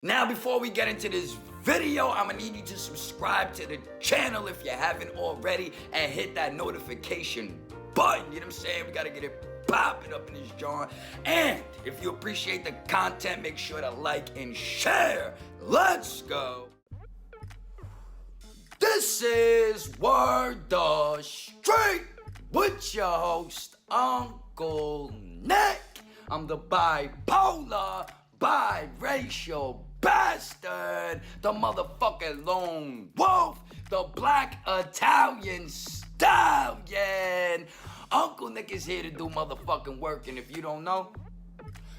Now, before we get into this video, I'm gonna need you to subscribe to the channel if you haven't already and hit that notification button. You know what I'm saying? We gotta get it popping up in this joint. And if you appreciate the content, make sure to like and share. Let's go. This is Word the Street with your host, Uncle Nick. I'm the bipolar, biracial bastard, the motherfucking lone wolf, the black Italian stallion. Uncle Nick is here to do motherfucking work, and if you don't know,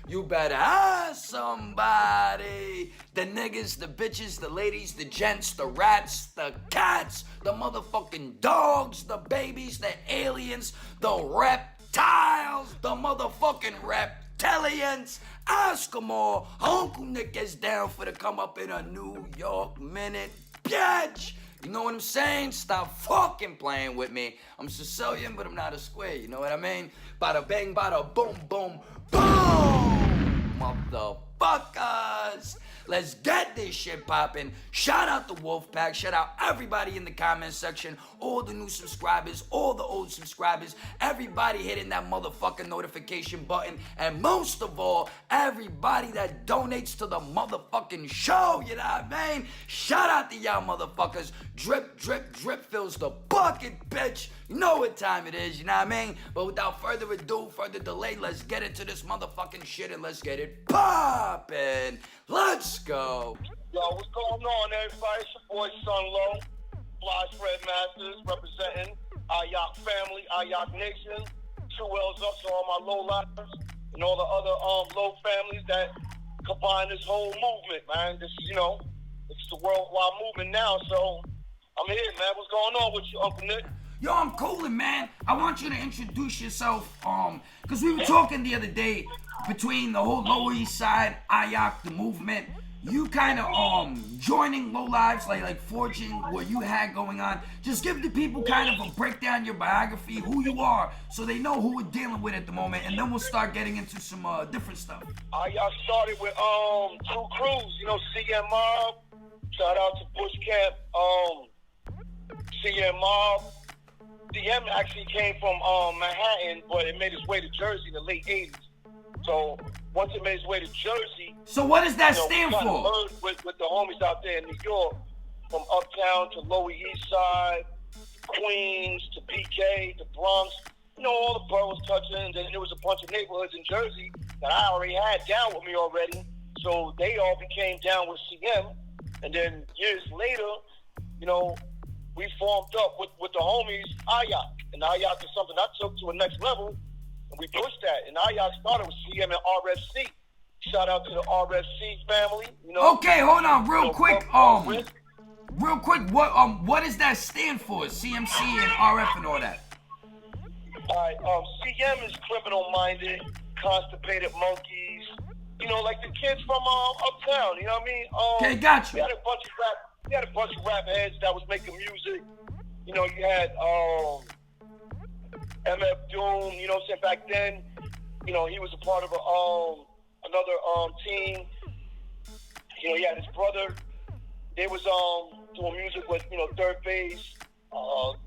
you better ask somebody. The niggas, the bitches, the ladies, the gents, the rats, the cats, the motherfucking dogs, the babies, the aliens, the reptiles, the motherfucking reptilians. Ask them all. Uncle Nick is down for to come up in a New York minute, bitch. You know what I'm saying? Stop fucking playing with me. I'm Sicilian, but I'm not a square. You know what I mean? Bada bang, bada boom, boom, boom, motherfuckers. Let's get this shit poppin'. Shout out the Wolfpack. Shout out everybody in the comment section. All the new subscribers, all the old subscribers. Everybody hitting that motherfucking notification button. And most of all, everybody that donates to the motherfucking show. You know what I mean? Shout out to y'all motherfuckers. Drip, drip, drip fills the bucket, bitch. You know what time it is, you know what I mean? But without further ado, further delay, let's get into this motherfucking shit and let's get it poppin'. Let's go. Yo, what's going on, everybody? It's your boy, Son Low, Fly Fred Masters, representing Ayak family, Ayak Nation. 2 L's up to all my low livers and all the other low families that combine this whole movement, man. This is, it's the worldwide movement now, so I'm here, man. What's going on with you, Uncle Nick? Yo, I'm coolin', man. I want you to introduce yourself, because we were talking the other day between the whole Lower East Side, Ayak, the movement. You kind of, joining Low Lives, like forging what you had going on. Just give the people kind of a breakdown, your biography, who you are, so they know who we're dealing with at the moment, and then we'll start getting into some, different stuff. Ayak started with, 2 crews, CM Mob. Shout out to Bush Camp, CM Mob. CM actually came from Manhattan, but it made its way to Jersey in the late 80s. So once it made its way to Jersey... So what does that stand for? Merged with the homies out there in New York, from Uptown to Lower East Side, Queens to BK, to Bronx, all the boroughs touching. And then there was a bunch of neighborhoods in Jersey that I already had down with me already. So they all became down with CM. And then years later, we formed up with the homies, Ayak. And Ayak is something I took to a next level, and we pushed that. And Ayak started with CM and RFC. Shout out to the RFC family. Okay, hold on, real quick. What does that stand for? CMC and RF and all that. All right, CM is criminal-minded, constipated monkeys. Like the kids from Uptown. You know what I mean? Okay, got you. We had a bunch of rap heads that was making music. You had MF Doom, back then, he was a part of another team. He had his brother. They was doing music with, Third Base,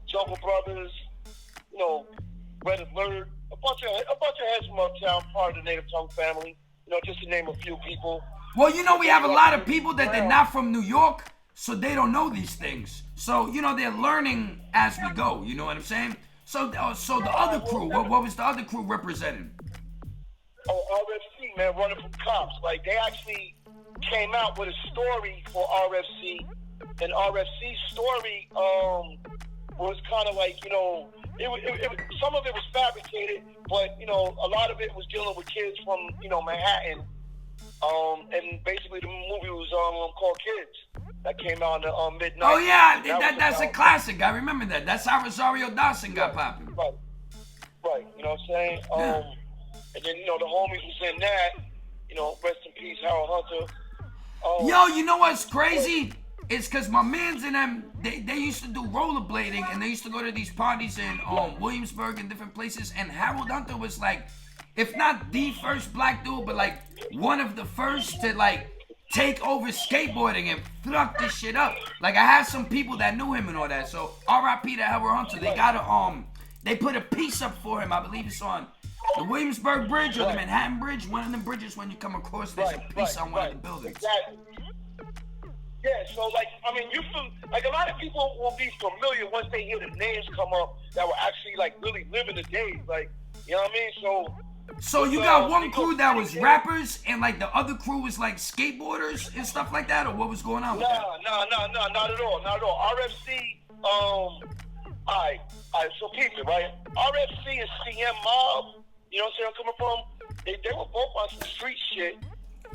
Jungle Brothers, Red Alert, a bunch of heads from Uptown, part of the Native Tongue family, just to name a few people. Well, we have a lot of people that they're not from New York, so they don't know these things. So, they're learning as we go. You know what I'm saying? So the other crew, what was the other crew representing? Oh, RFC, man, running from cops. Like, they actually came out with a story for RFC. And RFC's story was kind of like, some of it was fabricated, but, a lot of it was dealing with kids from, Manhattan. And basically the movie was called Kids. That came out in the mid-90s. Oh, yeah, that's a classic. I remember that. That's how Rosario Dawson got popular. Right. You know what I'm saying? Yeah. And then, the homies was in that. Rest in peace, Harold Hunter. Yo, you know what's crazy? It's because my mans and them, they used to do rollerblading, and they used to go to these parties in Williamsburg and different places, and Harold Hunter was like, if not the first black dude, but like one of the first to like take over skateboarding and fuck this shit up. Like I have some people that knew him and all that. So R.I.P. to Howard Hunter. They got they put a piece up for him. I believe it's on the Williamsburg Bridge or the Manhattan Bridge. One of them bridges when you come across, there's a piece on one of the buildings. Exactly. Yeah, so like, I mean, like a lot of people will be familiar once they hear the names come up that were actually like really living the days, like, you know what I mean? So you got one crew that was rappers and like the other crew was like skateboarders and stuff like that, or what was going on with that? No, not at all. RFC, alright, so keep it, right? RFC and CM Mob, you know what I'm saying, I'm coming from? They were both on some street shit,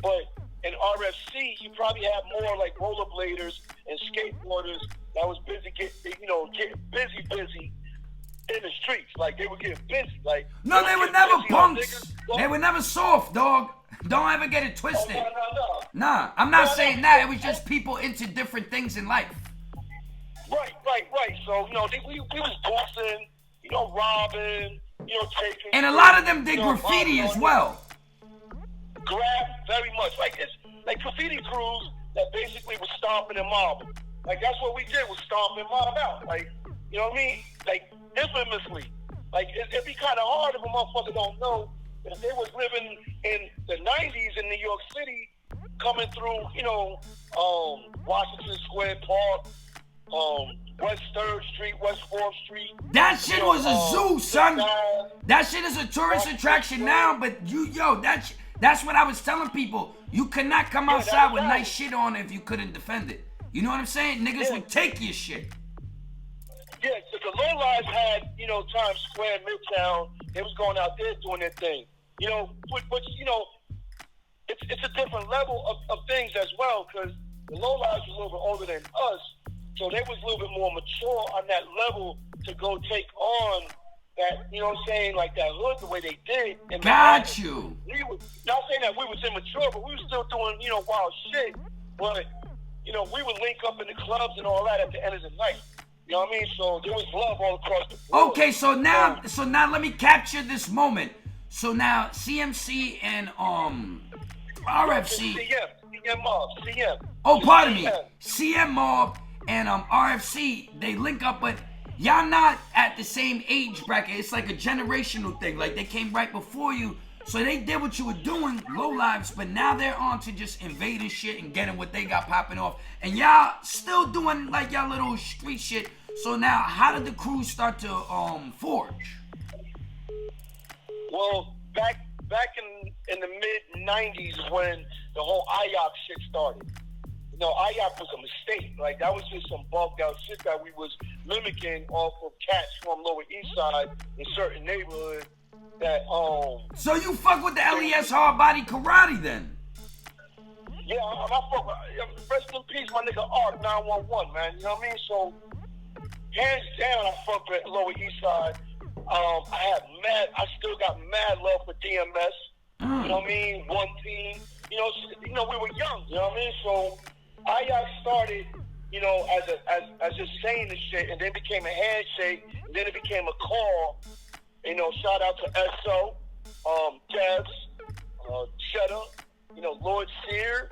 but in RFC, you probably have more like rollerbladers and skateboarders that was getting busy in the streets. Like they were getting busy. Like no, they were never punks. They were never soft, dog. Don't ever get it twisted. No. Nah, I'm not saying that. It was just people into different things in life. Right. So we was bossing, robbing, taking. And a lot of them did graffiti as well. Grab very much. Like it's like graffiti crews that basically was stomping and mobbing. Like that's what we did, was stomp and mob out. Like, you know what I mean? Like infamously. Like it'd be kind of hard if a motherfucker don't know that they was living in the 90's in New York City, coming through, Washington Square Park, West 3rd Street, West 4th Street. That shit was a zoo, son. That shit is a tourist attraction now, but that's what I was telling people. You could not come outside with nice shit on if you couldn't defend it. You know what I'm saying? Niggas would take your shit. Yeah, so the lowlives had, Times Square, Midtown. They was going out there doing their thing. But it's a different level of things as well, because the lowlives were a little bit older than us, so they was a little bit more mature on that level to go take on that, like that hood the way they did. And got you. We was not saying that we was immature, but we was still doing, wild shit. But, we would link up in the clubs and all that at the end of the night. You know what I mean? So there was love all across the board. Okay, so now let me capture this moment. So now CMC and RFC. CM Mob, CM. Oh, pardon me. CM Mob and RFC, they link up, but y'all not at the same age bracket. It's like a generational thing. Like they came right before you. So they did what you were doing, low lives, but now they're on to just invading shit and getting what they got popping off. And y'all still doing like y'all little street shit. So now, how did the crew start to forge? Well, back in the mid 90s when the whole Ayak shit started. Ayak was a mistake. Like that was just some bugged out shit that we was mimicking off of cats from Lower East Side in certain neighborhoods. That So you fuck with the LES hard body karate then? Yeah, I fuck with, rest in peace, my nigga Art 911, man. You know what I mean? So hands down, I fuck with Lower East Side. I still got mad love for DMS. You know what I mean? One Team. We were young. You know what I mean? So Ayak started, as just saying this shit, and then became a handshake, and then it became a call. Shout out to SO, Devs, Cheddar, Lord Sear.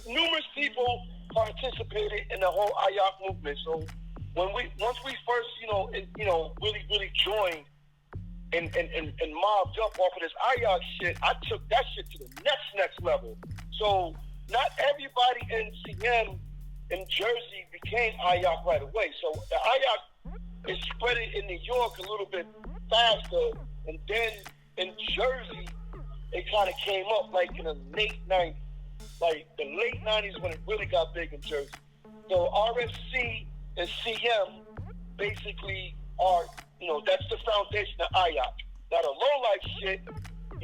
Numerous people participated in the whole Ayak movement. So once we first, really joined and mobbed up off of this Ayak shit, I took that shit to the next level. So not everybody in CM in Jersey became Ayak right away. So the Ayak is spread in New York a little bit faster, and then in Jersey it kind of came up like in the late 90s, like the late 90s when it really got big in Jersey. So RFC and CM basically are, that's the foundation of Ayak. Now the low life shit, I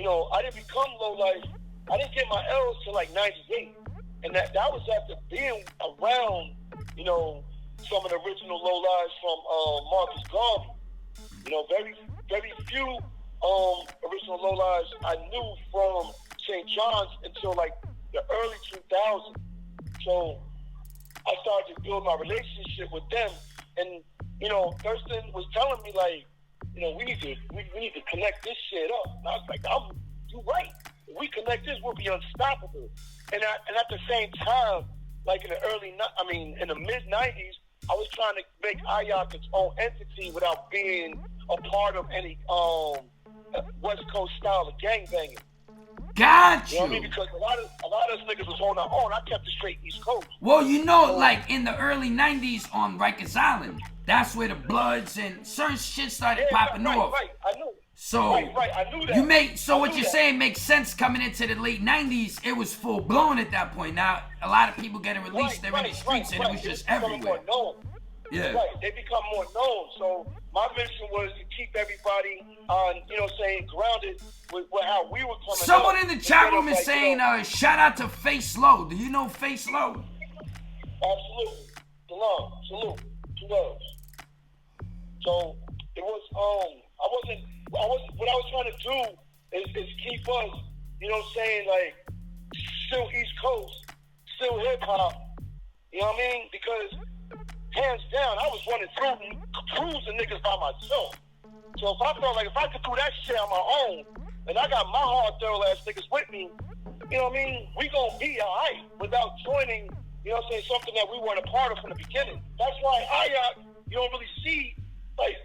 didn't become low life. I didn't get my L's till like 98, and that was after being around, some of the original low lives from Marcus Garvey. Very few original low lives I knew from St. John's until like the early 2000s. So I started to build my relationship with them, and Thurston was telling me like, we need to connect this shit up. And I was like, you're right. we connect this, we'll be unstoppable. And at the same time, like in the mid 90s, I was trying to make Ayak its own entity without being a part of any West Coast style of gangbanging. Got you. You know what I mean? Because a lot of us niggas was holding our own. I kept it straight East Coast. Well, like in the early 90s on Rikers Island, that's where the Bloods and certain shit started popping off. Right, I knew. So I knew that. What you're saying makes sense coming into the late 90s. It was full blown at that point. Now a lot of people getting released, they're in the streets, and it was just everywhere. Yeah. Right, they become more known. So my mission was to keep everybody on, grounded with how we were coming. Someone in the chat room is saying, shout out to Face Low. Do you know Face Low? Absolutely. Salute. Two loves. So it was, what I was trying to do is keep us, like still East Coast, still hip hop. You know what I mean? Because hands down, I was running through cruising niggas by myself. So if I felt like if I could do that shit on my own, and I got my hard thorough ass niggas with me, you know what I mean? We gonna be alright without joining, something that we weren't a part of from the beginning. That's why Ayak, you don't really see like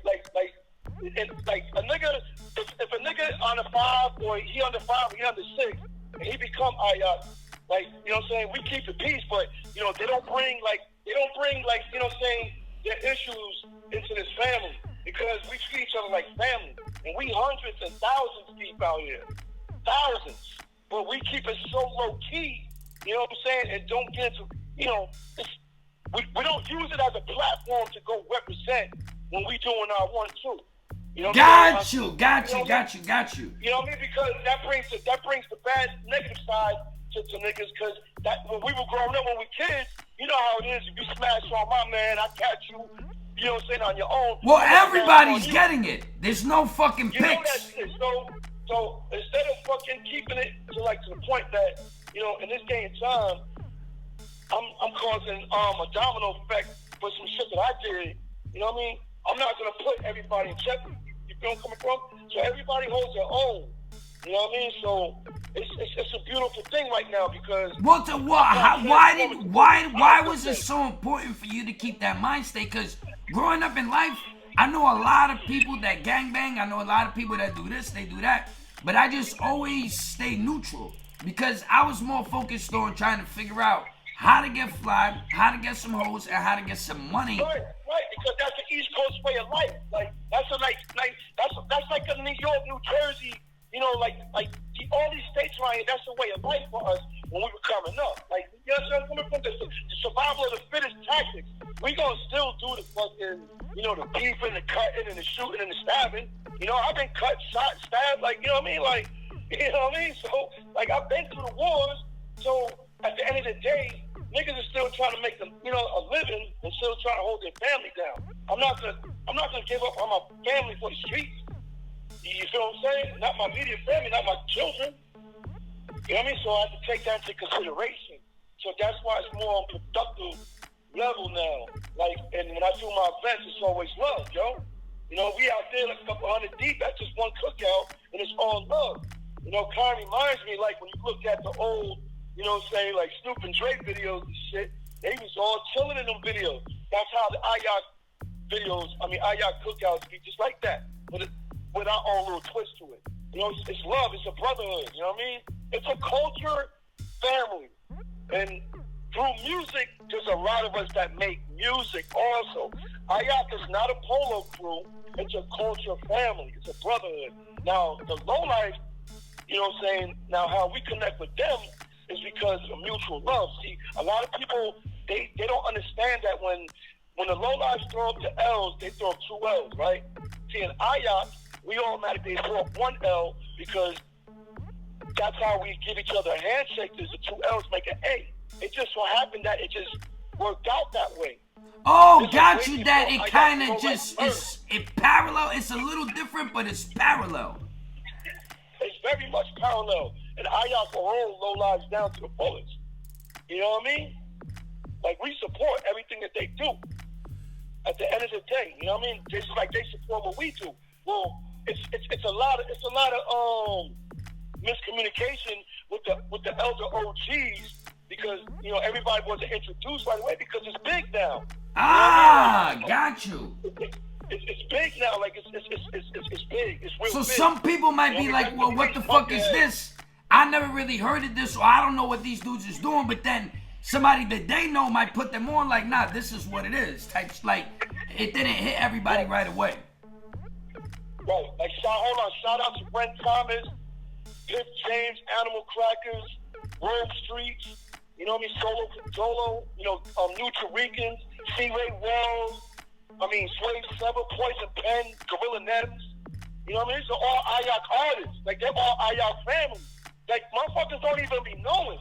a nigga. If a nigga on a 5 or he under 5 or he under 6, and he become Ayak, we keep the peace, but they don't bring their issues into this family, because we treat each other like family, and we hundreds and thousands deep out here, thousands, but we keep it so low key, and don't get into, we don't use it as a platform to go represent when we doing our 1-2. Got you. You know what I mean? Because that brings the bad negative side to niggas, because that when we were growing up, when we kids, you know how it is. If you smash on my man, I catch you. On your own. Well, everybody's getting it. There's no fucking You know picks. that shit. So instead of fucking keeping it to the point that in this day and time, I'm causing a domino effect for some shit that I did. You know what I mean? I'm not gonna put everybody in check. You feel where I'm coming from? So everybody holds their own. You know what I mean? So it's a beautiful thing right now, because why was it so important for you to keep that mind state? Because growing up in life, I know a lot of people that gangbang. I know a lot of people that do this, they do that. But I just always stay neutral, because I was more focused on trying to figure out how to get fly, how to get some hoes, and how to get some money. Right, because that's the East Coast way of life. Like that's like a New York, New Jersey. All these states around here, that's the way of life for us when we were coming up. Like, you know what I'm coming from? The survival of the fittest tactics. We gonna still do the fucking, the beefing, the cutting, and the shooting, and the stabbing. I've been cut, shot, stabbed, So, I've been through the wars. So, at the end of the day, niggas are still trying to make them, a living, and still trying to hold their family down. I'm not gonna give up on my family for the streets. You feel what I'm saying? Not my immediate family, not my children. You know what I mean? So I have to take that into consideration. So that's why it's more on productive level now. And when I do my events, it's always love, yo. We out there like a couple hundred deep. That's just one cookout, and it's all love. Kind of reminds me, like when you look at the old, like Snoop and Dre videos and shit, they was all chilling in them videos. That's how the Ayak cookouts be just like that. With our own little twist to it. It's love, it's a brotherhood, you know what I mean? It's a culture family. And through music, there's a lot of us that make music also. Ayak is not a polo crew, it's a culture family, it's a brotherhood. Now, the lowlife, now how we connect with them is because of mutual love. See, a lot of people, they don't understand that when the lowlifes throw up the L's, they throw up 2 L's, right? See, in Ayak, we automatically throw up 1 L, because that's how we give each other a handshake. There's the 2 L's make an A. It just so happened that it just worked out that way. Oh, got you. That it kind of just is parallel. It's a little different, but it's parallel. It's very much parallel. And Ayak will roll low lives down to the fullest. You know what I mean? Like, we support everything that they do. At the end of the day, you know what I mean? Just like they support what we do. Well, it's a lot of miscommunication with the elder OGs because everybody wasn't introduced right away because it's big now. Got you. It's big now. Like it's big. It's real so big. Some people might be like, well, what the fuck is this? I never really heard of this, or I don't know what these dudes is doing. But then somebody that they know might put them on like, nah, this is what it is. Types like it didn't hit everybody right away. Right. Like shout out to Brent Thomas, Piff James, Animal Crackers, Rome Streets. You know what I mean? Solo Dolo. New Tarikans, C. Ray Wells. Slave Sever, Poison Pen, Gorilla Nems. You know what I mean? These are all Ayak artists. Like, they're all Ayak family. Like, motherfuckers don't even be knowing.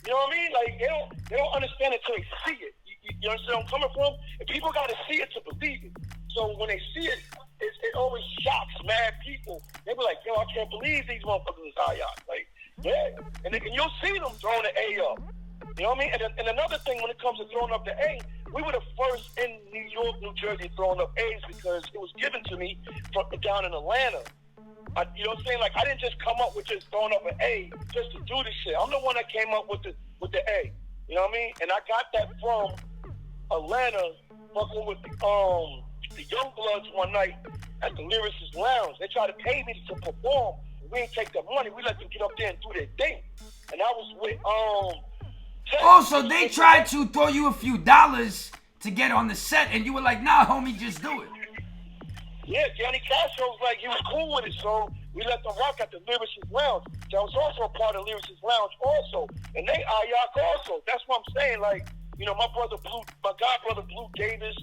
You know what I mean? Like, they don't understand it until they see it. You understand where I'm coming from? And people got to see it to believe it. So when they see it, it always shocks mad people. They be like, yo, I can't believe these motherfuckers is Ayak. Like, yeah. And you'll see them throwing the A up. You know what I mean? And another thing when it comes to throwing up the A, we were the first in New York, New Jersey throwing up A's because it was given to me from down in Atlanta. You know what I'm saying? Like, I didn't just come up with just throwing up an A just to do this shit. I'm the one that came up with the A. You know what I mean? And I got that from Atlanta, fucking with the Young Bloods one night at the Lyricist Lounge. They tried to pay me to perform. We didn't take their money. We let them get up there and do their thing. And I was with so they tried to throw you a few dollars to get on the set, and you were like, nah, homie, just do it. Yeah, Johnny Castro was like, he was cool with it, so we let them rock at the Lyricist Lounge. That was also a part of Lyricist Lounge also. And they Ayak also. That's what I'm saying. Like, my godbrother Blue Davis,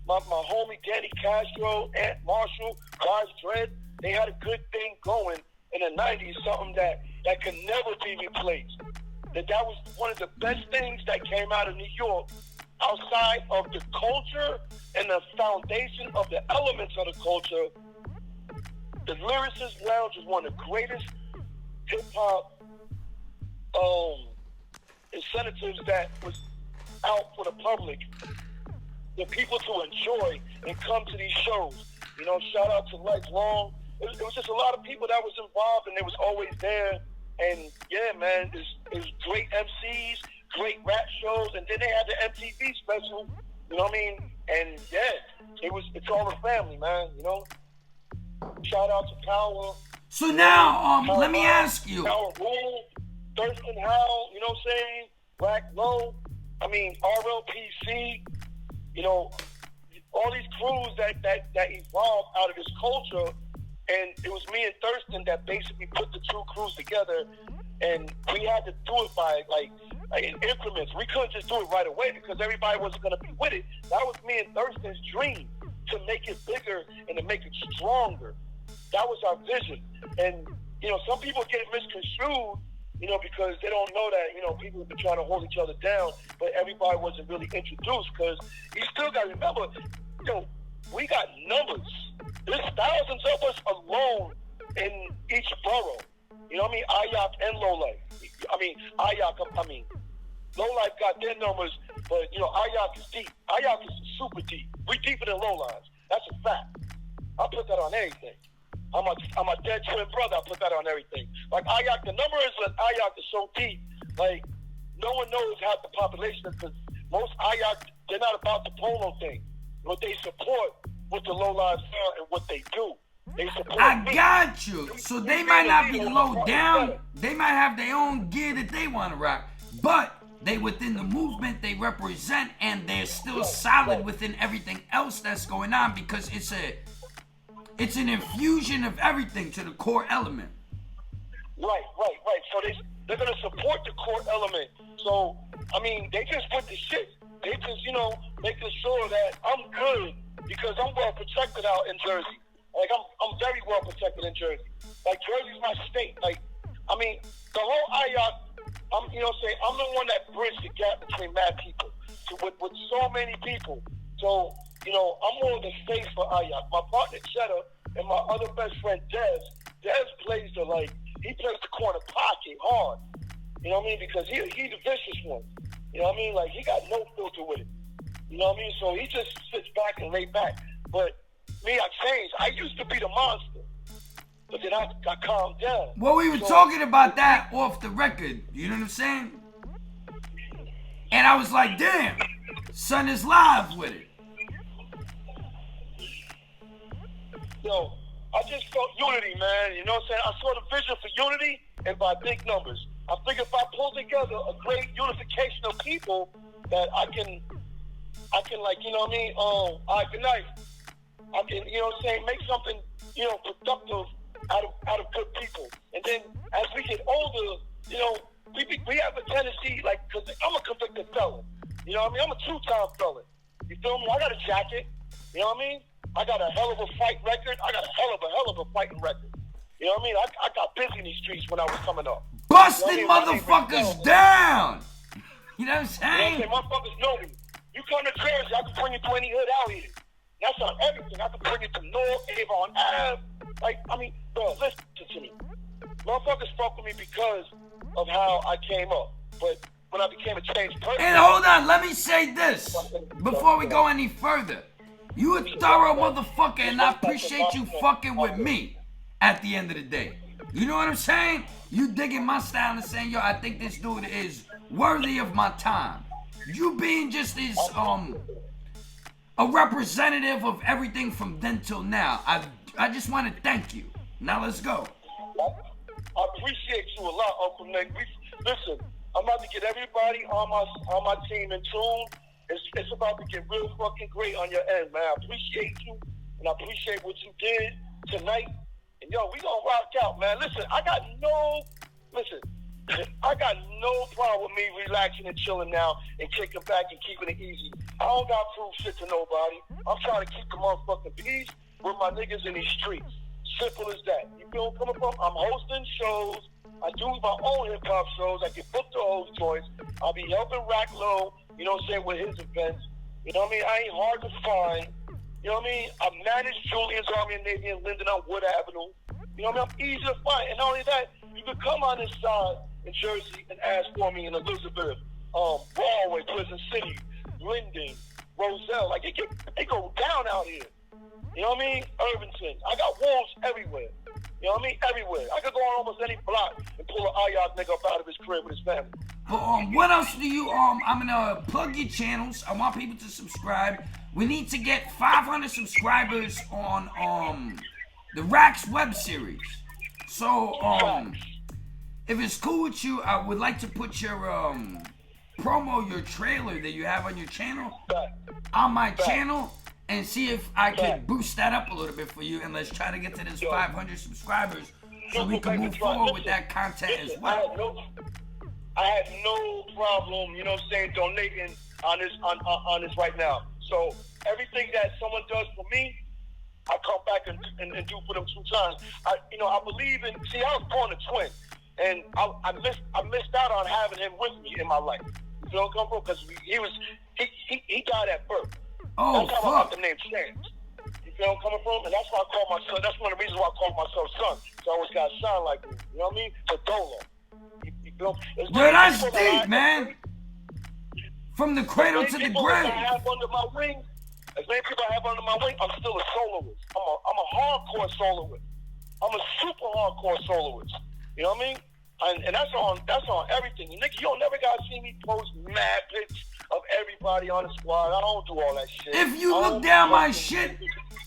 my homie Danny Castro, Aunt Marshall, Guys Dread, they had a good thing going in the 90s, something that could never be replaced. That was one of the best things that came out of New York outside of the culture and the foundation of the elements of the culture. The Lyricist Lounge is one of the greatest hip-hop incentives that was out for the public, the people to enjoy and come to these shows. Shout out to Lifelong. It was just a lot of people that was involved, and they was always there. And yeah, man, it's great MCs, great rap shows, and then they had the MTV special. You know what I mean? And yeah, it's all a family, man. Shout out to Power. So now, let me ask you. Power Rule, Thurston Howell. You know what I'm saying? Black Low. RLPC. All these crews that evolved out of this culture. And it was me and Thurston that basically put the two crews together, and we had to do it by like in increments. We couldn't just do it right away because everybody wasn't going to be with it. That was me and Thurston's dream, to make it bigger and to make it stronger. That was our vision. And some people get misconstrued, because they don't know that people have been trying to hold each other down, but everybody wasn't really introduced because you still got to remember, we got numbers. There's thousands of us alone in each borough. You know what I mean? Ayak and Lowlife. Lowlife got their numbers, but Ayak is deep. Ayak is super deep. We deeper than Lowlife. That's a fact. I put that on everything. I'm a dead twin brother. I put that on everything. Like Ayak, the numbers with Ayak is so deep. Like no one knows half the population because most Ayak, they're not about the polo thing. But they support what the Low-Life sound and what they do. They support got you. So they might not be low down. They might have their own gear that they want to rock. But they within the movement they represent, and they're still solid within everything else that's going on because it's an infusion of everything to the core element. Right. So they're going to support the core element. So, they just put the shit. They just, making sure that I'm good because I'm well protected out in Jersey. Like, I'm very well protected in Jersey. Like, Jersey's my state. Like, the whole Ayak, I'm the one that bridged the gap between mad people with so many people. So, I'm more of the face for Ayak. My partner, Cheddar, and my other best friend, Des plays he plays the corner pocket hard. You know what I mean? Because he's the vicious one. You know what I mean? Like, he got no filter with it. You know what I mean? So he just sits back and lay back. But me, I changed. I used to be the monster. But then I calmed down. Well, we were talking about that off the record. You know what I'm saying? And I was like, damn, son is live with it. Yo, I just felt unity, man. You know what I'm saying? I saw the vision for unity and by big numbers. I figured if I pull together a great unification of people, that I can like, you know what I mean? All right, good night. I can, you know what I'm saying, make something, you know, productive out of good people. And then as we get older, you know, we have a tendency, like, because I'm a convicted felon. You know what I mean? I'm a two-time felon. You feel me? I got a jacket. You know what I mean? I got a hell of a fight record. I got a hell of a fighting record. You know what I mean? I got busy in these streets when I was coming up. Busting you know what I mean? motherfuckers down. You know what I'm saying? You know what I'm saying? Motherfuckers know me. You come to Jersey, I can bring you to any hood out here. That's on everything. I can bring you to North, Avon Ave. Like, I mean, bro, listen to me. Motherfuckers fuck with me because of how I came up. But when I became a changed person... And hold on, let me say this before we go any further. You a thorough motherfucker, and I appreciate you fucking with me at the end of the day. You know what I'm saying? You digging my style and saying, yo, I think this dude is worthy of my time. You being just as a representative of everything from then till now. I just want to thank you. Now let's go. I appreciate you a lot, Uncle Nick. Listen, I'm about to get everybody on my team in tune. It's about to get real fucking great on your end, man. I appreciate you, and I appreciate what you did tonight. And yo, we gonna rock out, man. Listen, I got no problem with me relaxing and chilling now and kicking back and keeping it easy. I don't got proof shit to nobody. I'm trying to keep the motherfucking peace with my niggas in these streets. Simple as that. You feel where I'm coming from? I'm hosting shows. I do my own hip-hop shows. I get booked to host joints. I'll be helping Rack Low, you know what I'm saying, with his events. You know what I mean? I ain't hard to find. You know what I mean? I manage Julian's Army and Navy in Linden on Wood Avenue. You know what I mean? I'm easy to find. And not only that, you can come on this side in Jersey and ask for me in Elizabeth, Broadway, Pleasant City, Linden, Roselle. Like, it go down out here. You know what I mean? Irvington. I got wolves everywhere. You know what I mean? Everywhere. I could go on almost any block and pull an Ayak nigga up out of his crib with his family. But what else do you, I'm gonna plug your channels. I want people to subscribe. We need to get 500 subscribers on the Rax web series. So, if it's cool with you, I would like to put your promo, your trailer that you have on your channel on my channel and see if I can boost that up a little bit for you, and let's try to get to this 500 subscribers so we can move forward with that content as well. I have no problem, you know what I'm saying, donating on this right now. So everything that someone does for me, I come back and do for them 2 times. I believe in. See, I was born a twin, and I missed out on having him with me in my life. You know what I'm coming from? Because he died at birth. Oh, that's how I got the name Chance. You feel where I'm coming from? And that's why I call myself. That's one of the reasons why I call myself son. So I always got to shine like me. You know what I mean? So dolo. You feel? Yo, that's deep, man. From the cradle to the grave. As many people I have under my wing, I'm still a soloist. I'm a hardcore soloist. I'm a super hardcore soloist. You know what I mean? And that's on everything. Nigga, you don't never gotta see me post mad pics of everybody on the squad. I don't do all that shit. If you look down my shit,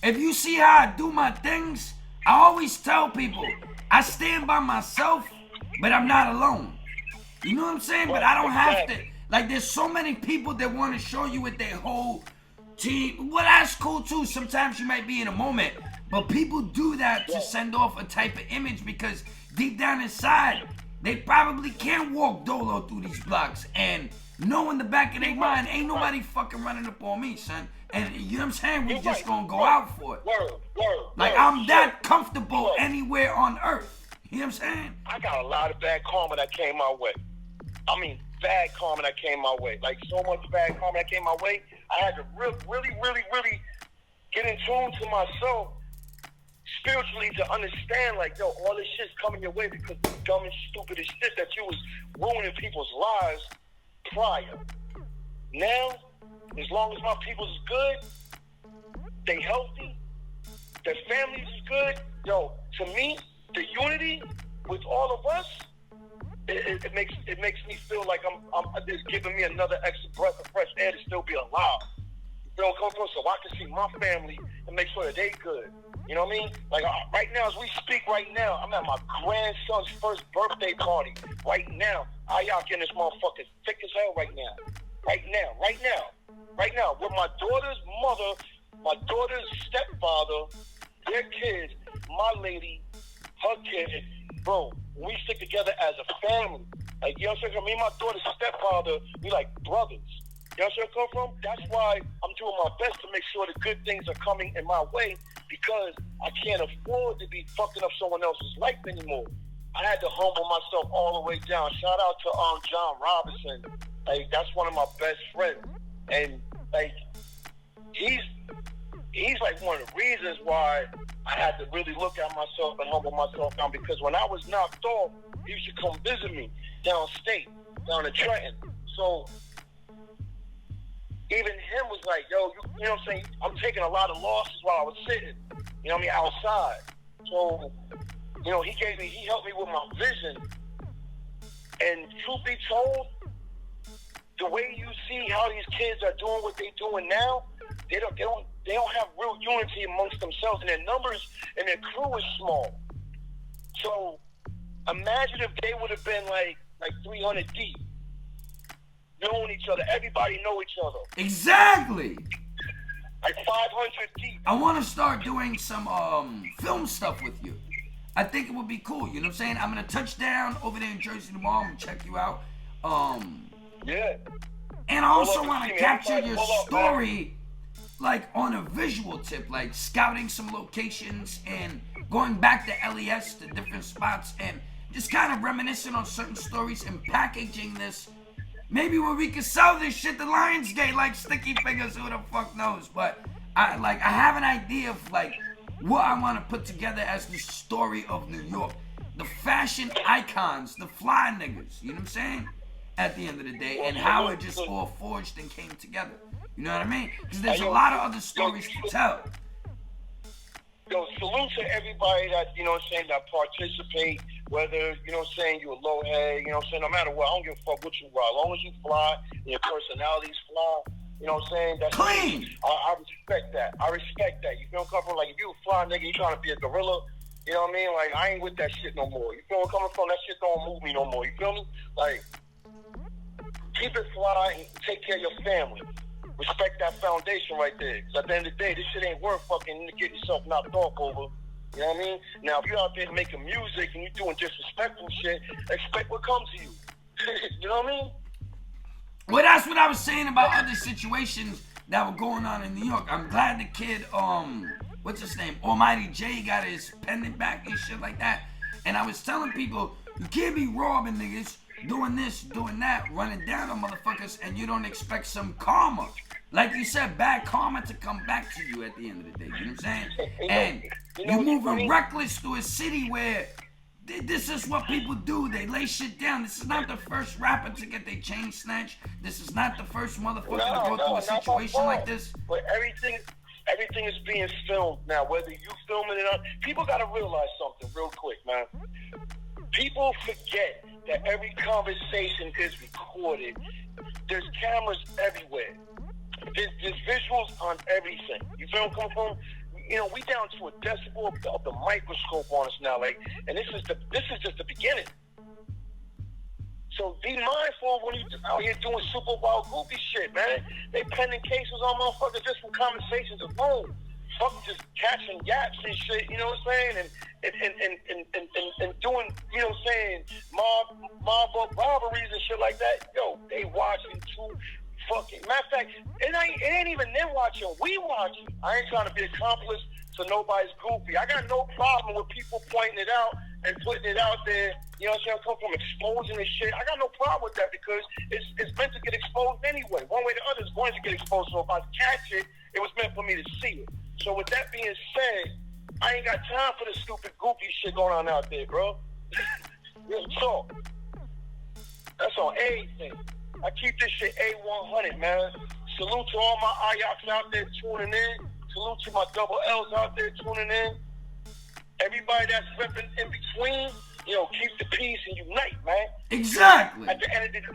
if you see how I do my things, I always tell people I stand by myself, but I'm not alone. You know what I'm saying? But I don't have to. Like, there's so many people that want to show you with their whole team. Well, that's cool too. Sometimes you might be in a moment, but people do that to send off a type of image because deep down inside, they probably can't walk dolo through these blocks and know in the back of their mind, ain't nobody fucking running up on me, son. And you know what I'm saying? We just gonna go out for it. Like, I'm that comfortable anywhere on earth. You know what I'm saying? I got a lot of bad karma that came my way. I mean, bad karma that came my way. Like, so much bad karma that came my way. I had to really get in tune to myself spiritually to understand, like, yo, all this shit's coming your way because the dumb and stupid shit that you was ruining people's lives prior. Now, as long as my people's is good, they healthy, their families is good, yo, to me, the unity with all of us, it makes me feel like it's giving me another extra breath of fresh air to still be alive. You know, come from so I can see my family and make sure that they good. You know what I mean? Like right now, as we speak right now, I'm at my grandson's first birthday party. Right now, Ayak in this motherfucker thick as hell right now. Right now, with my daughter's mother, my daughter's stepfather, their kids, my lady, her kid, bro, we stick together as a family. Like, you know what I'm saying? Me and my daughter's stepfather, we like brothers. You know where I come from? That's why I'm doing my best to make sure the good things are coming in my way, because I can't afford to be fucking up someone else's life anymore. I had to humble myself all the way down. Shout out to John Robinson. Like, that's one of my best friends. And like, he's like one of the reasons why I had to really look at myself and humble myself down, because when I was knocked off, he used to come visit me downstate, down in Trenton. So even him was like, yo, you know what I'm saying? I'm taking a lot of losses while I was sitting, you know what I mean, outside. So, you know, he helped me with my vision. And truth be told, the way you see how these kids are doing what they're doing now, they don't have real unity amongst themselves, and their numbers and their crew is small. So imagine if they would have been like 300 deep, knowing each other. Everybody know each other. Exactly. Like 500 deep. I want to start doing some film stuff with you. I think it would be cool. You know what I'm saying? I'm gonna touch down over there in Jersey tomorrow. I'm gonna check you out. Yeah. And I also want to capture your story, like on a visual tip, like scouting some locations and going back to LES to different spots and just kind of reminiscing on certain stories and packaging this. Maybe where we could sell this shit to Lionsgate like Sticky Fingers, who the fuck knows? But I have an idea of like what I want to put together as the story of New York. The fashion icons, the fly niggas, you know what I'm saying? At the end of the day, and how it just all forged and came together. You know what I mean? Because there's a lot of other stories to tell. Yo, salute to everybody that, you know what I'm saying, that participate, whether, you know what I'm saying, you a low head, you know what I'm saying, no matter what, I don't give a fuck what you are. As long as you fly, and your personality's fly, you know what I'm saying, that's clean. I respect that. You feel me? Come from, like, if you a fly nigga, you trying to be a gorilla, you know what I mean? Like, I ain't with that shit no more. You feel me? Coming from, that shit don't move me no more. You feel me? Like, keep it fly and take care of your family. Respect that foundation right there. Because at the end of the day, this shit ain't worth fucking getting yourself knocked off over. You know what I mean? Now, if you're out there making music and you're doing disrespectful shit, expect what comes to you. You know what I mean? Well, that's what I was saying about other situations that were going on in New York. I'm glad the kid, what's his name? Almighty J got his pendant back and shit like that. And I was telling people, you can't be robbing niggas, doing this, doing that, running down on motherfuckers, and you don't expect some karma. Like you said, bad karma to come back to you at the end of the day. You know what I'm saying? And you moving reckless through a city where this is what people do. They lay shit down. This is not the first rapper to get their chain snatched. This is not the first motherfucker to go through a situation like this. But everything is being filmed now, whether you film it or not. People got to realize something real quick, man. People forget that every conversation is recorded. There's cameras everywhere. There's visuals on everything. You feel where I'm coming from? You know, we down to a decibel of the microscope on us now, like, and this is just the beginning. So be mindful when you out here doing super wild goofy shit, man. They pending cases on motherfuckers just from conversations alone. Fuck just catching yaps and shit, you know what I'm saying? And doing, you know what I'm saying, mob robberies and shit like that. Yo, they watching too fucking. Matter of fact, it ain't even them watching. We watching. I ain't trying to be accomplice to nobody's goofy. I got no problem with people pointing it out and putting it out there. You know what I'm saying? Come from exposing this shit. I got no problem with that because it's meant to get exposed anyway. One way or the other, it's going to get exposed. So if I catch it, it was meant for me to see it. So with that being said, I ain't got time for this stupid goofy shit going on out there, bro. Real talk. That's on everything. I keep this shit A100, man. Salute to all my Ayaks out there tuning in. Salute to my double L's out there tuning in. everybody that's repping in between, keep the peace and unite, man. Exactly. At the end of the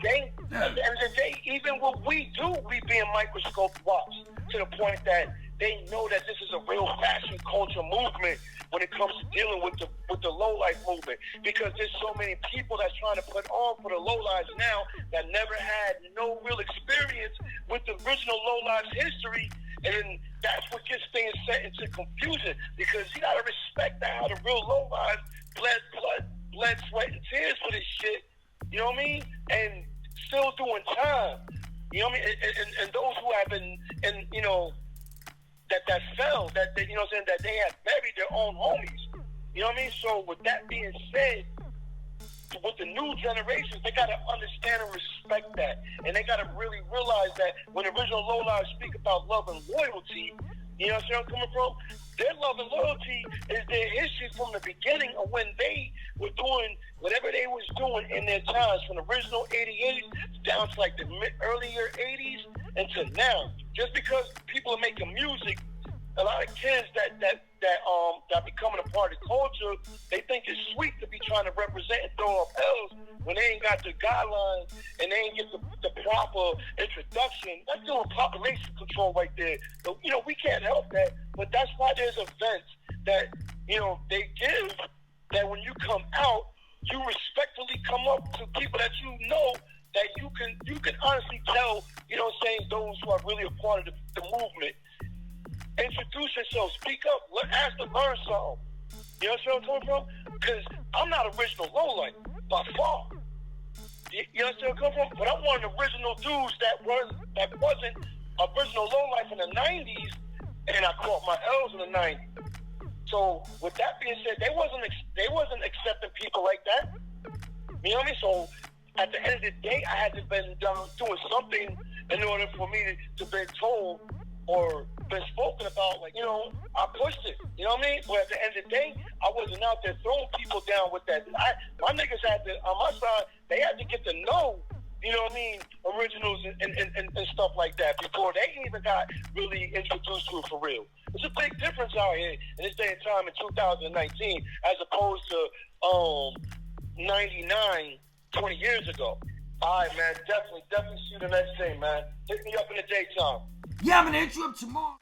day, even what we do, we being microscope watched to the point that they know that this is a real fashion culture movement when it comes to dealing with the low life movement, because there's so many people that's trying to put on for the low lives now that never had no real experience with the original low lives history, and that's what gets things set into confusion, because you gotta respect that how the real low lives bled, sweat, and tears for this shit. You know what I mean? And still doing time. You know what I mean? And those who have been, and that fell, that they, that they had buried their own homies. You know what I mean? So with that being said, with the new generations, they gotta understand and respect that, and they gotta really realize that when original lowlives speak about love and loyalty, you know where I'm coming from? Their love and loyalty is their history from the beginning of when they were doing whatever they was doing in their times, from the original 88 down to like the earlier 80s until now. Just because people are making music, a lot of kids that becoming a part of culture, they think it's sweet to be trying to represent and throw up L's when they ain't got the guidelines and they ain't get the proper introduction. That's doing population control right there. So, we can't help that, but that's why there's events that, they give, that when you come out, you respectfully come up to people that that you can honestly tell, those who are really a part of the movement. Introduce yourself, speak up, ask to learn something. You know where I'm coming from? Because I'm not original lowlight, by far. You know where I'm coming from? But I'm one of the original dudes that wasn't original lowlife in the 90s, and I caught my L's in the 90s. So with that being said, they wasn't accepting people like that. You know what I mean? So at the end of the day, I had to been doing something in order for me to be told or been spoken about, I pushed it, you know what I mean? But at the end of the day, I wasn't out there throwing people down with that. My niggas had to, on my side, they had to get to know, originals and stuff like that before they even got really introduced to it for real. It's a big difference out here in this day and time in 2019 as opposed to 99, 20 years ago. All right, man, definitely see you the next day, man. Hit me up in the daytime. Yeah, I'm gonna hit you up tomorrow.